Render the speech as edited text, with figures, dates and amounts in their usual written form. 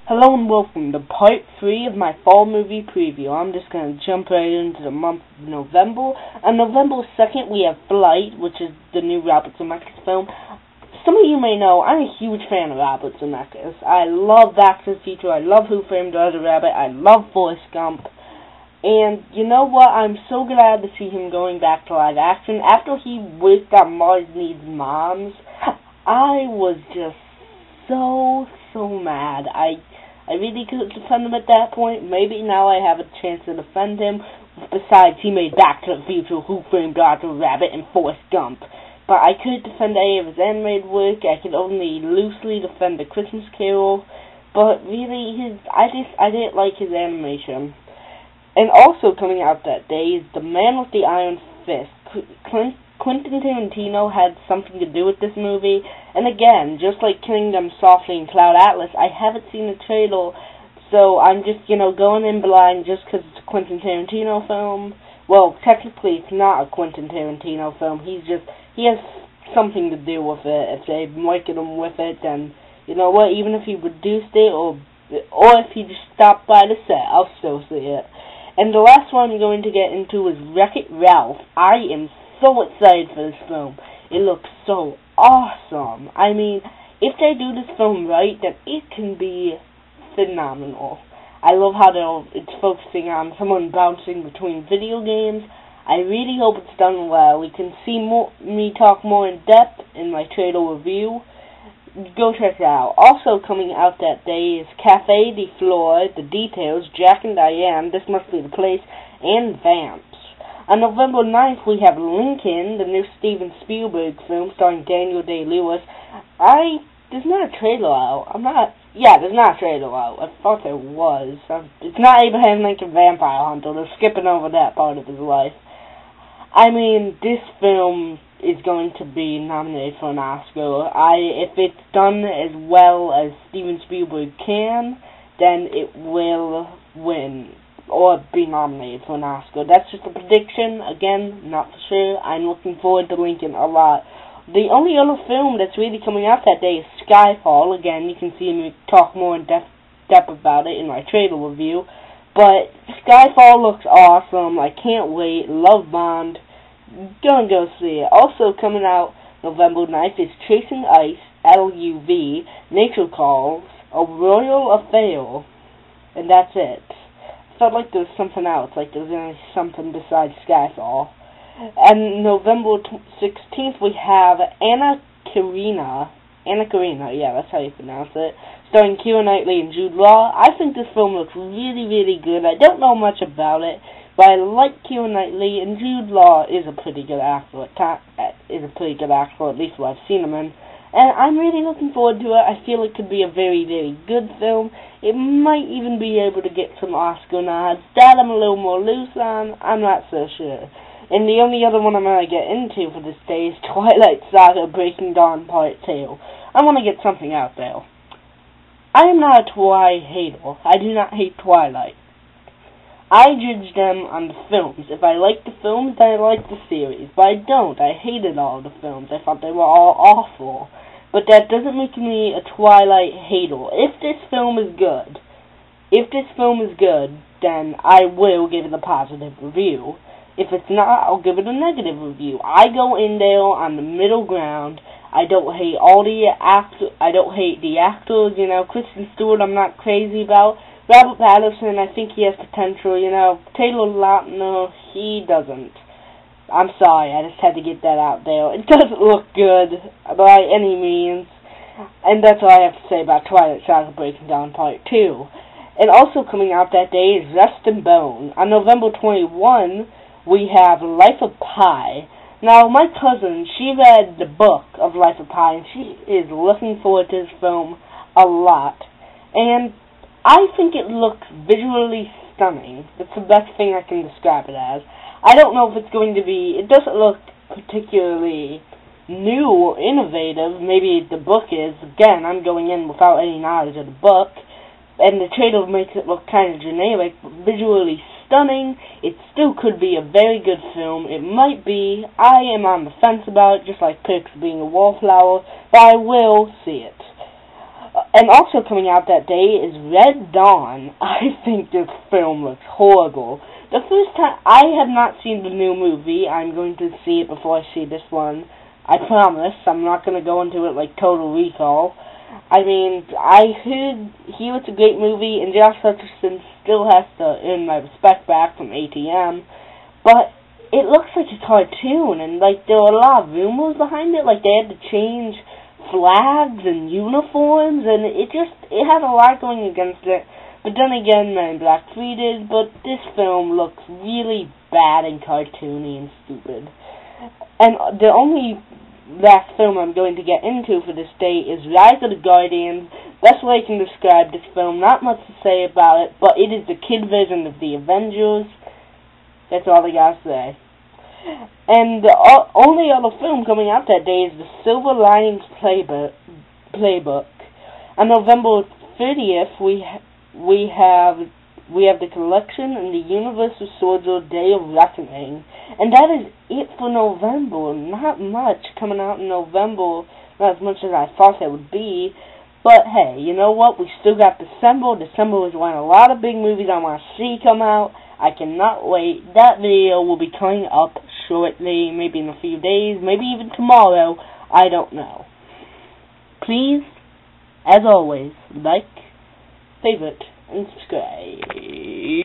Hello and welcome to part 3 of my fall movie preview. I'm just going to jump right into the month of November. On November 2nd, we have Flight, which is the new Robert Zemeckis film. Some of you may know, I'm a huge fan of Robert Zemeckis. I love Back to the Future, I love Who Framed Roger Rabbit, I love Forrest Gump. And you know what? I'm so glad to see him going back to live action. After he worked on Mars Needs Moms, I was just so mad. I really couldn't defend him at that point. Maybe now I have a chance to defend him. Besides, he made Back to the Future, Who Framed Roger Rabbit, and Forrest Gump. But I couldn't defend any of his animated work. I could only loosely defend The Christmas Carol. But really, I didn't like his animation. And also coming out that day is The Man with the Iron Fist. Quentin Tarantino had something to do with this movie, and again, just like Killing Them Softly and Cloud Atlas, I haven't seen the trailer, so I'm just, going in blind just because it's a Quentin Tarantino film. Well, technically it's not a Quentin Tarantino film, he has something to do with it. If they market him with it, then, you know what, even if he reduced it, or if he just stopped by the set, I'll still see it. And the last one I'm going to get into is Wreck-It Ralph. I am so excited for this film. It looks so awesome. I mean, if they do this film right, then it can be phenomenal. I love how it's focusing on someone bouncing between video games. I really hope it's done well. We can see me talk more in depth in my trailer review. Go check it out. Also coming out that day is Cafe de Flor, The Details, Jack and Diane, This Must Be the Place, and Vamps. On November 9th, we have Lincoln, the new Steven Spielberg film starring Daniel Day-Lewis. There's not a trailer out. There's not a trailer out. I thought there was. It's not Abraham Lincoln Vampire Hunter. They're skipping over that part of his life. I mean, this film is going to be nominated for an Oscar. If it's done as well as Steven Spielberg can, then it will win or be nominated for an Oscar. That's just a prediction. Again, not for sure. I'm looking forward to Lincoln a lot. The only other film that's really coming out that day is Skyfall. Again, you can see me talk more in depth about it in my trailer review. But Skyfall looks awesome. I can't wait. Love Bond. Go see it. Also coming out November 9th is Chasing Ice, LUV, Nature Calls, A Royal Affair, and that's it. Felt like there was something else, like there was something besides Skyfall. And November 16th we have Anna Karenina, yeah, that's how you pronounce it, starring Keira Knightley and Jude Law. I think this film looks really good. I don't know much about it, but I like Keira Knightley, and Jude Law is a pretty good actor, at least what I've seen him in. And I'm really looking forward to it. I feel it could be a very good film. It might even be able to get some Oscar nods. That I'm a little more loose on. I'm not so sure. And the only other one I'm going to get into for this day is Twilight Saga Breaking Dawn Part 2. I want to get something out there. I am not a Twilight hater. I do not hate Twilight. I judge them on the films. If I like the films, then I like the series. But I don't. I hated all the films. I thought they were all awful. But that doesn't make me a Twilight hater. If this film is good, then I will give it a positive review. If it's not, I'll give it a negative review. I go in there on the middle ground. I don't hate the actors, Kristen Stewart I'm not crazy about. Robert Pattinson, I think he has potential, Taylor Lautner, he doesn't. I'm sorry, I just had to get that out there. It doesn't look good by any means. And that's all I have to say about Twilight Saga Breaking Dawn Part 2. And also coming out that day is Rust and Bone. On November 21, we have Life of Pi. Now, my cousin, she read the book of Life of Pi, and she is looking forward to this film a lot. And I think it looks visually stunning. That's the best thing I can describe it as. I don't know if it's going to be, it doesn't look particularly new or innovative. Maybe the book is. Again, I'm going in without any knowledge of the book. And the trailer makes it look kind of generic, but visually stunning. It still could be a very good film. It might be. I am on the fence about it, just like Perks being a wallflower, but I will see it. And also coming out that day is Red Dawn. I think this film looks horrible. The first time, I have not seen the new movie. I'm going to see it before I see this one. I promise. I'm not going to go into it like Total Recall. I mean, I hear it's a great movie, and Josh Hutcherson still has to earn my respect back from ATM, but it looks like a cartoon, and like there were a lot of rumors behind it, like they had to change flags and uniforms, and it had a lot going against it. But then again, Men in Black 3 did, but this film looks really bad and cartoony and stupid. And the only last film I'm going to get into for this day is Rise of the Guardians. Best way I can describe this film, not much to say about it, but it is the kid version of the Avengers. That's all I gotta say. And the only other film coming out that day is The Silver Linings Playbook. On November 30th, we have The Collection and the Universal Soldier Day of Reckoning. And that is it for November. Not much coming out in November. Not as much as I thought it would be. But hey, you know what? We still got December. December is when a lot of big movies I want to see come out. I cannot wait. That video will be coming up shortly. Maybe in a few days. Maybe even tomorrow. I don't know. Please, as always, like, favorite, and subscribe.